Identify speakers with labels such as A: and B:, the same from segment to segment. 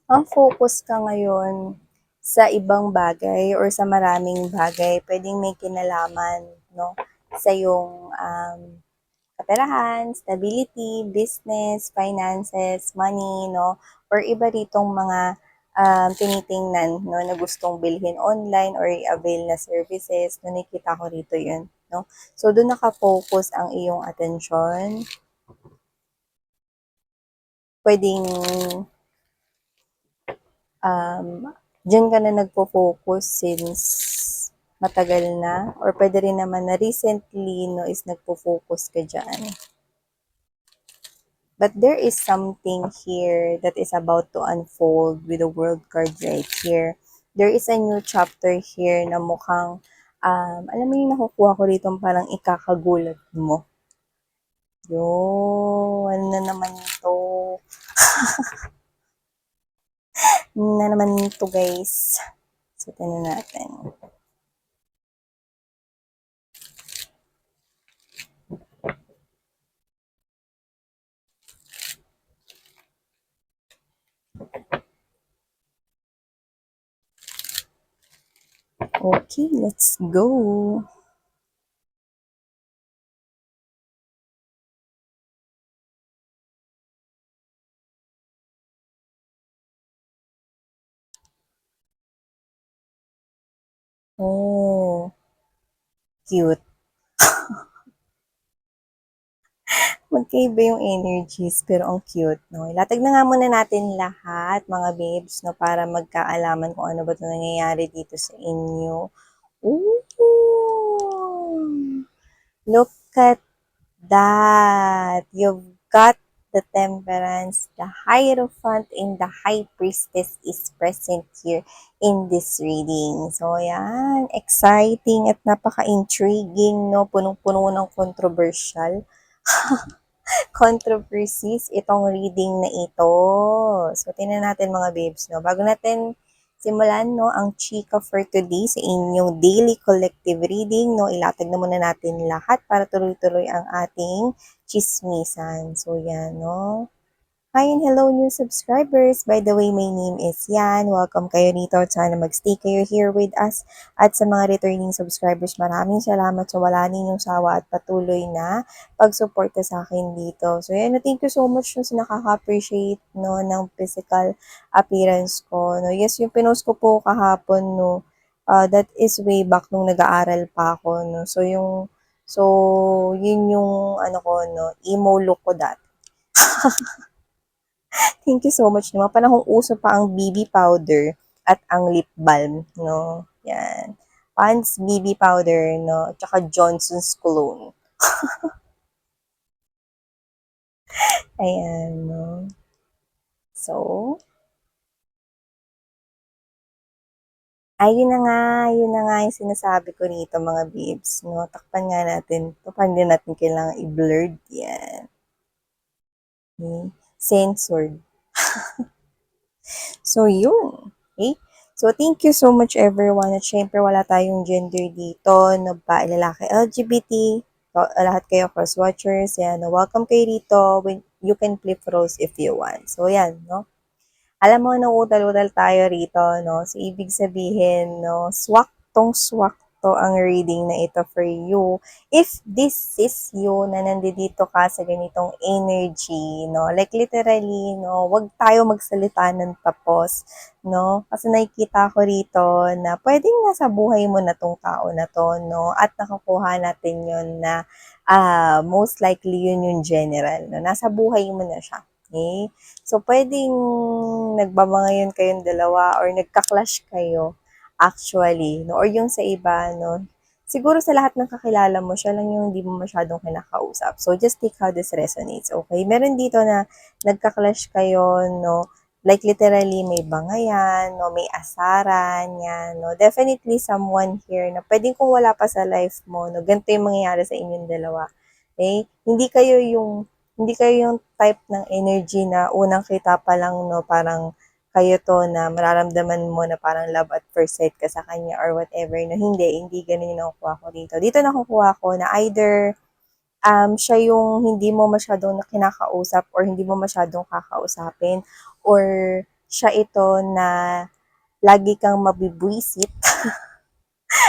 A: Ang focus ka ngayon sa ibang bagay or sa maraming bagay, pwedeng may kinalaman, no? Sa iyong kaperahan, stability, business, finances, money, no? Or iba ditong mga tinitingnan, no, na gustong bilhin online or i-avail na services, no, nakikita ko rito yun, no? So, doon nakafocus ang iyong attention. Pwedeng um, diyan ka na nagpo-focus since matagal na or pwede rin naman na recently no is nagpo-focus ka dyan. But there is something here that is about to unfold with the world card right here. There is a new chapter here na mukhang, alam mo yung nakukuha ko rito parang ikakagulat mo. Yun, ano na naman to? Ano na naman to guys? So, tingnan natin. Okay, let's go. Oh, cute. Magkaiba yung energies, pero ang cute, no? Ilatag na nga muna natin lahat, mga babes, no? Para magkaalaman kung ano ba ito nangyayari dito sa inyo. Ooh! Look at that! You've got the Temperance, the Hierophant, and the High Priestess is present here in this reading. So, yan. Exciting at napaka-intriguing, no? Punong-puno ng controversial controversies itong reading na ito. So, tingnan natin mga babes, no? Bago natin simulan, no, ang chika for today sa inyong daily collective reading, no, ilatag na muna natin lahat para tuloy-tuloy ang ating chismisan. So, yan, no. Hi and hello new subscribers. By the way, my name is Yan. Welcome kayo dito at sana magstay kayo here with us. At sa mga returning subscribers, maraming salamat sa wala ninyong sawa at patuloy na pagsuporta sa akin dito. So yan, thank you so much no, sa nakaka-appreciate no, ng physical appearance ko. No. Yes, yung pinost ko po kahapon, no, that is way back nung nag-aaral pa ako. No. Yun yung ano ko, no, emo look ko dati. Thank you so much. Mga panahong uso pa ang BB powder at ang lip balm, no? Yan. Pond's BB powder, no? Tsaka Johnson's cologne. Ayan, no? So, yun na nga yung sinasabi ko rito, mga babes, no? Takpan nga natin. Paano din natin kailangan i-blurred yan. Okay? Censored. So, yun. Okay? So, thank you so much everyone. At syempre, wala tayong gender dito. No, ba, lalaki, LGBT, lahat kayo cross-watchers. Yan, no, welcome kayo dito. When you can flip roles if you want. So, yan, no. Alam mo, nauutal-utal tayo rito, no? So, ibig sabihin, no, swaktong-swakto ang reading na ito for you. If this is you na nandito ka sa ganitong energy, no? Like, literally, no, wag tayo magsalita ng tapos, no? Kasi nakikita ko rito na pwedeng nasa buhay mo na tong tao na to, no? At nakukuha natin yon na most likely yun yung general, no? Nasa buhay mo na siya. Okay? So, pwedeng nagbabangayan kayong dalawa or nagka-clash kayo actually, no? Or yung sa iba, no? Siguro sa lahat ng kakilala mo, siya lang yung hindi mo masyadong kinakausap. So, just take how this resonates, okay? Meron dito na nagka-clash kayo, no? Like literally may bangayan, no? May asaran, yan, no? Definitely someone here na pwedeng kung wala pa sa life mo, no? Ganito yung mangyayari sa inyong dalawa. Okay? Hindi kayo yung type ng energy na unang kita pa lang, no, parang kayo to na mararamdaman mo na parang love at first sight ka sa kanya or whatever, no, hindi ganun yung nakukuha ko dito. Dito nakukuha ko na either siya yung hindi mo masyadong kinakausap or hindi mo masyadong kakausapin or siya ito na lagi kang mabibwisit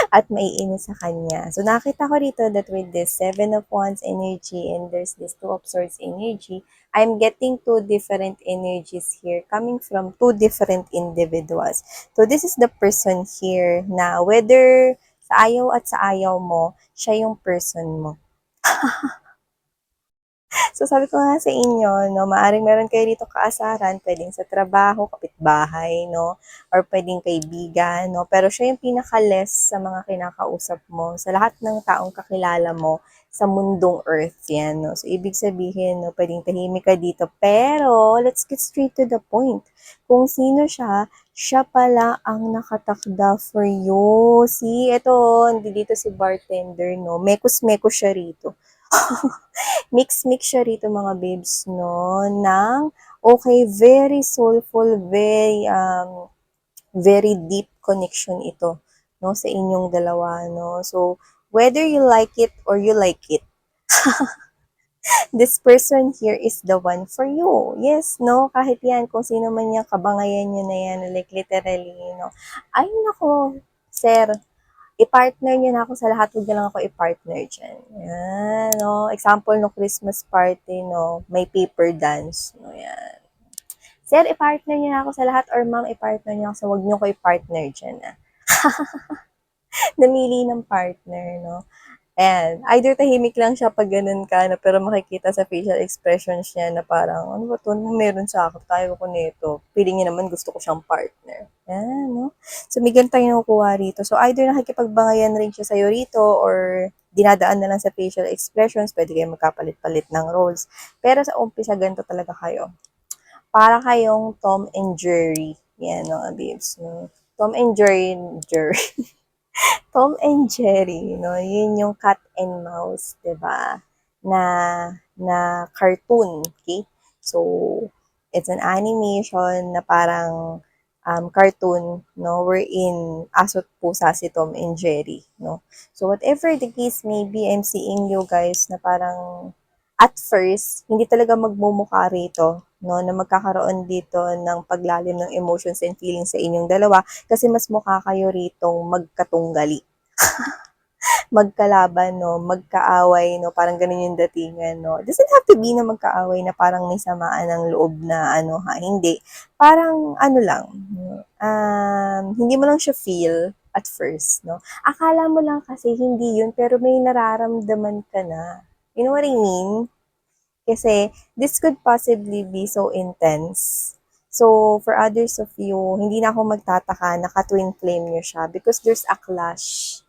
A: at maiinis sa kanya. So, nakita ko rito that with this Seven of Wands energy and there's this Two of Swords energy, I'm getting two different energies here coming from two different individuals. So, this is the person here na whether sa ayaw at sa ayaw mo, siya yung person mo. So, sabi ko nga sa inyo, no, maaring meron kayo dito kaasaran, pwedeng sa trabaho, kapitbahay, no, or pwedeng kaibigan, no, pero siya yung pinaka-less sa mga kinakausap mo, sa lahat ng taong kakilala mo sa mundong earth, yan, no. So, ibig sabihin, no, pwedeng tahimik ka dito, pero let's get straight to the point. Kung sino siya, siya pala ang nakatakda for you. See, ito, hindi dito si bartender, no, mekos-mekos siya rito. Mix-mix siya rito mga babes, no, ng, okay, very soulful, very deep connection ito, no, sa inyong dalawa, no. So, whether you like it or you like it, this person here is the one for you. Yes, no, kahit yan, kung sino man yung kabangayan nyo na yan, like literally, no. Ay, nako, sir, i-partner niyo na ako sa lahat, huwag niyo lang ako i-partner dyan. Yan, no? Example, no, Christmas party, no, may paper dance, no, yan. Sir, i-partner niyo na ako sa lahat, or ma'am, i-partner niyo ako sa huwag niyo ko i-partner dyan, ah. Namili ng partner, no? And either tahimik lang siya pag ganun ka, na, pero makikita sa facial expressions niya na parang, ano ba to, meron sa akin, tayo ko nito. Feeling niya naman gusto ko siyang partner. Yan, no? So, may ganun tayo nakukuha rito. So, either nakikipagbangayan rin siya sa'yo rito or dinadaan na lang sa facial expressions, pwede kayo magkapalit-palit ng roles. Pero sa umpisa, ganito talaga kayo. Para kayong Tom and Jerry. Yan, mga babes. No? Tom and Jerry, Tom and Jerry, no? Yun yung cat and mouse, 'di ba? Na cartoon, okay? So, it's an animation na parang cartoon, no? Wherein aso't pusa si Tom and Jerry, no? So, whatever the case may be, I'm seeing you guys na parang at first, hindi talaga magmumukha rito, no? Na magkakaroon dito ng paglalim ng emotions and feelings sa inyong dalawa kasi mas mukha kayo ritong magkatunggali. Magkalaban, no, magkaaway, no, parang ganun yung datingan, no. It doesn't have to be na magkaaway na parang may samaan ng loob na ano ha, hindi. Parang ano lang, hindi mo lang siya feel at first, no. Akala mo lang kasi hindi yun, pero may nararamdaman ka na. You know what I mean? Kasi this could possibly be so intense. So, for others of you, hindi na ako magtataka na ka-twin flame nyo siya because there's a clash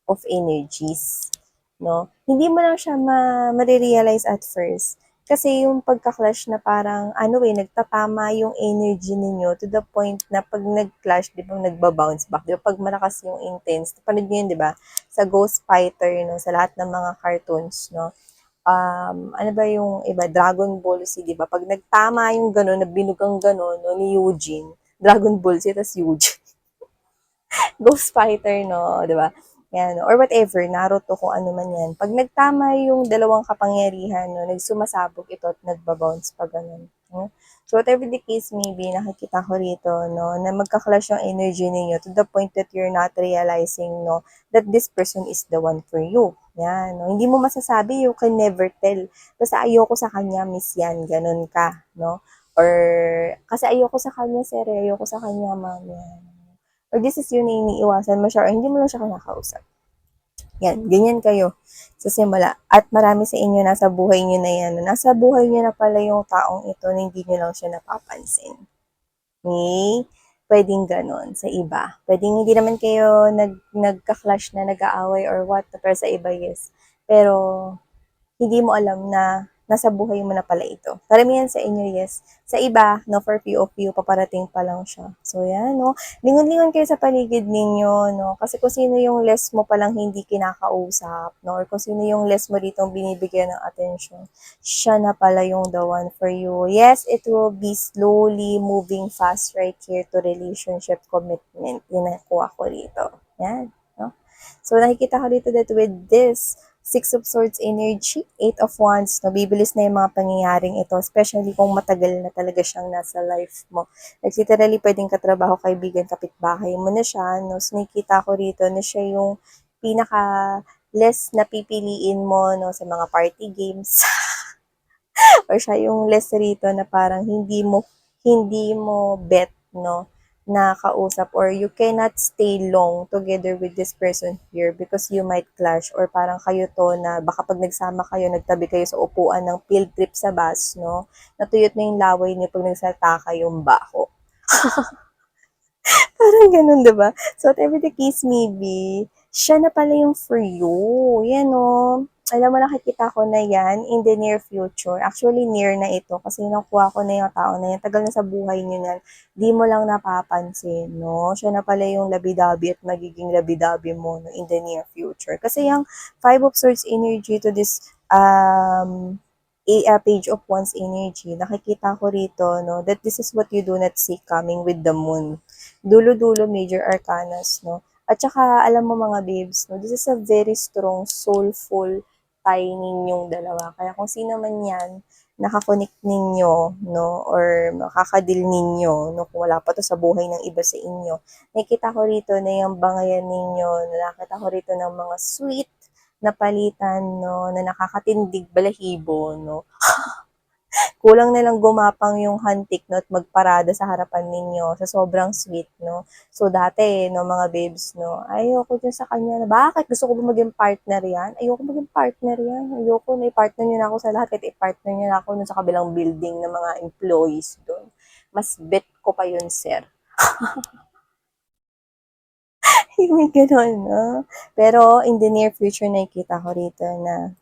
A: of energies, no? Hindi mo lang siya marirealize at first. Kasi yung pagka-clash na parang, ano nagtatama yung energy ninyo to the point na pag nag-clash, di ba, nagba-bounce back. Di ba, pag malakas yung intense, panood nyo yun, di ba? Sa Ghost Fighter, no? Sa lahat ng mga cartoons, no? Ano ba yung iba? Dragon Ball Z, di ba? Pag nagtama yung gano'n, na binugang gano'n, no, ni Eugene, Dragon Ball Z, tas Eugene. Ghost Fighter, no, di ba? Yan, or whatever, Naruto, kung ano man yan. Pag nagtama yung dalawang kapangyarihan, no, nagsumasabog ito at nagbabounce pa ganun. No? So, whatever the case may be, nakikita ko rito, no, na magka-clash yung energy ninyo to the point that you're not realizing, no, that this person is the one for you. Yan, no. Hindi mo masasabi, you can never tell. Basta ayoko sa kanya, miss yan, ganun ka, no. Or, kasi ayoko sa kanya, sir, ayoko sa kanya, ma'am, yan. Or this is yun na iniiwasan mo siya or hindi mo lang siya kinakausap. Yan, ganyan kayo sa simula. At marami sa inyo nasa buhay nyo na yan. Nasa buhay nyo na pala yung taong ito na hindi nyo lang siya napapansin. Okay? Pwedeng ganon sa iba. Pwedeng hindi naman kayo nagka-clash na nag-aaway or what, pero sa iba yes. Pero hindi mo alam na nasa buhay mo na pala ito. Karamihan sa inyo, yes. Sa iba, no, for few of you, paparating pa lang siya. So, yan, no. Lingon-lingon kayo sa paligid ninyo, no. Kasi kung sino yung less mo palang hindi kinakausap, no, or kung sino yung less mo ditong binibigyan ng attention, siya na pala yung the one for you. Yes, it will be slowly moving fast right here to relationship commitment. Yung nakuha ko rito. Yan, no. So, nakikita ko dito that with this Six of Swords energy, Eight of Wands, no, bibilis na yung mga pangyayaring ito, especially kung matagal na talaga siyang nasa life mo. Like, literally, pwedeng katrabaho, kaibigan, kapitbahay mo na siya, no, so nakikita ko rito na siya yung pinaka less na pipiliin mo, no, sa mga party games, or siya yung less rito na parang hindi mo bet, no, na kausap, or you cannot stay long together with this person here because you might clash, or parang kayo to na baka pag nagsama kayo, nagtabi kayo sa upuan ng field trip sa bus, no, natuyot na yung laway niyo pag nagsalta kayong bako. Parang ganun, 'di ba? So, whatever the case may be, siya na pala yung for you. Yan, oh. Alam mo, nakikita ko na yan in the near future. Actually, near na ito kasi nakuha ko na yung tao na yan. Tagal na sa buhay niyo na, di mo lang napapansin, no? Siya na pala yung labi-dabi at magiging labi-dabi mo, no, in the near future. Kasi yung Five of Swords energy to this page of one's energy, nakikita ko rito, no, that this is what you do not see coming with the moon. Dulo-dulo, major arcanas, no? At saka, alam mo mga babes, no, this is a very strong, soulful tie ninyong dalawa. Kaya kung sino man yan, nakakonik ninyo, no, or makakadil ninyo, no, kung wala pa to sa buhay ng iba sa inyo, nakikita ko rito na yung bangayan ninyo, nakita ko rito ng mga sweet na palitan, no, na nakakatindig balahibo, no. Kulang na lang gumapang yung hantik, no, at magparada sa harapan ninyo sa sobrang sweet, no. So, dati, no, mga babes, no, ayoko dyan sa kanya na, bakit? Gusto ko ba maging partner yan? Ayoko maging partner yan. Ayoko na i-partner niyo na ako sa lahat. Kahit i-partner niyo na ako dun sa kabilang building ng mga employees doon. Mas bet ko pa yun, sir. May ganun, no? Pero, in the near future, nakikita ko rito na,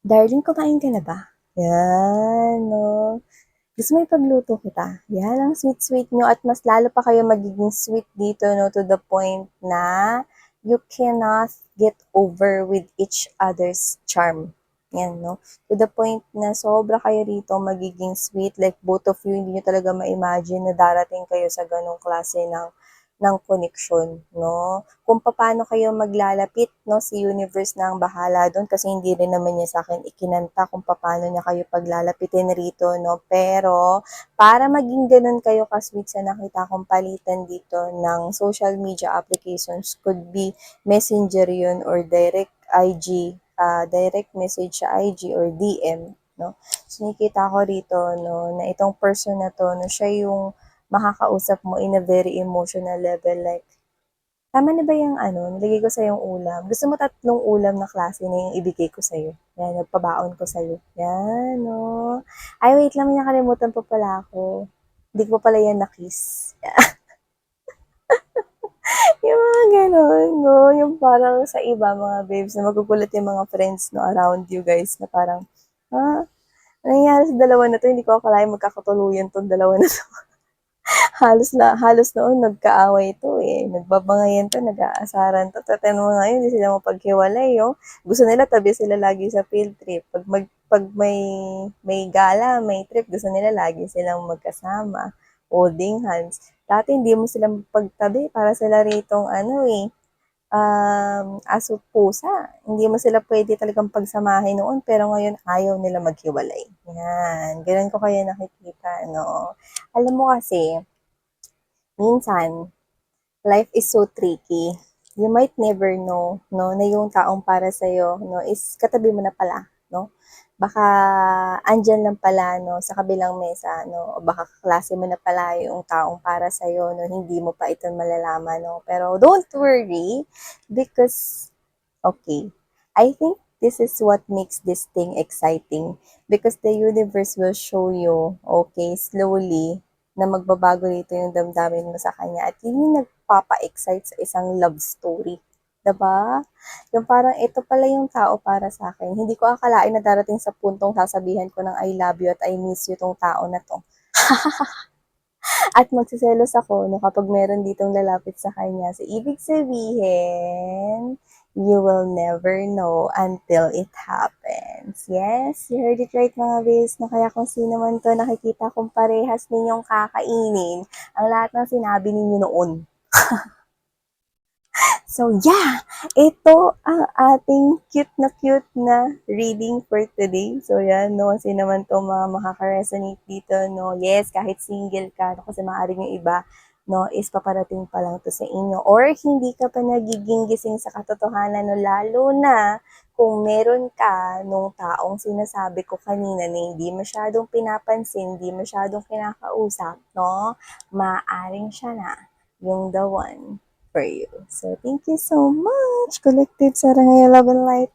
A: darling, kumain ka na ba? Yan, no? Gusto mo ipagluto kita? Yan ang sweet-sweet nyo at mas lalo pa kayo magiging sweet dito, no, to the point na you cannot get over with each other's charm. Yan, no? To the point na sobra kayo rito magiging sweet, like both of you, hindi nyo talaga ma-imagine na darating kayo sa ganong klase ng connection, no? Kung paano kayo maglalapit, no? Si universe na ang bahala doon kasi hindi rin naman niya sa akin ikinanta kung paano niya kayo paglalapitin rito, no? Pero, para maging ganun kayo ka-sweet sa nakita kong palitan dito ng social media applications, could be messenger yun or direct IG, direct message sa IG or DM, no? So, nakita ko rito, no, na itong person na to, no, siya yung makakausap mo in a very emotional level, like, tama na ba yung ano, nilagay ko sa yung ulam? Gusto mo tatlong ulam na klase na yung ibigay ko sa'yo? Yan, nagpabaon ko sa'yo. Yan, no. Ay, wait lang, may nakalimutan pa pala ako. Hindi ko pala yan na-kiss. Yung mga ganon, no? Yung parang sa iba, mga babes, na magugulat yung mga friends, no, around you guys, na parang, ha? Ano nangyari sa dalawa na to? Hindi ko akalain magkakatuluyan tong dalawa na to. Halos noon nagkaaway to eh. Nagbabangayan to, nag-aasaran to. Tatanong mo ngayon, hindi sila mapaghiwalay, oh. Gusto nila tabi sila lagi sa field trip. Pag may gala, may trip, gusto nila lagi silang magkasama, holding hands. Dati hindi mo sila pagtabi para sila ritong ano eh, aso pusa. Hindi mo sila pwede talagang pagsamahin noon, pero ngayon ayaw nila maghiwalay. Yan, ganun ko kaya nakikita, no. Alam mo kasi, minsan, life is so tricky. You might never know, no, na yung taong para sa'yo, no, is katabi mo na pala, no? Baka andyan lang pala, no, sa kabilang mesa, no, o baka kaklase mo na pala yung taong para sa'yo, no, hindi mo pa ito malalaman, no. Pero don't worry, because okay. I think this is what makes this thing exciting because the universe will show you, okay, slowly, na magbabago dito yung damdamin mo sa kanya. At yun yung nagpapa-excite sa isang love story. Diba? Yung parang ito pala yung tao para sa akin. Hindi ko akalain na darating sa puntong sasabihan ko ng I love you at I miss you tong tao na to. At magsiselos ako no, kapag meron ditong lalapit sa kanya. So, ibig sabihin, you will never know until it happens. Yes, you heard it right mga bis. No, kaya kung sino man to nakikita kong parehas ninyong kakainin, ang lahat ng sinabi ninyo noon. So yeah, ito ang ating cute na reading for today. So yan, no, kasi naman to mga makaka-resonate dito, no. Yes, kahit single ka, no, kasi maaaring yung iba, no, is paparating pa lang to sa inyo. Or hindi ka pa nagiging gising sa katotohanan, no, lalo na kung meron ka nung taong sinasabi ko kanina na hindi masyadong pinapansin, hindi masyadong kinakausap, no, maaaring siya na yung the one for you. So, thank you so much, Collective Sarangaya Love and Light.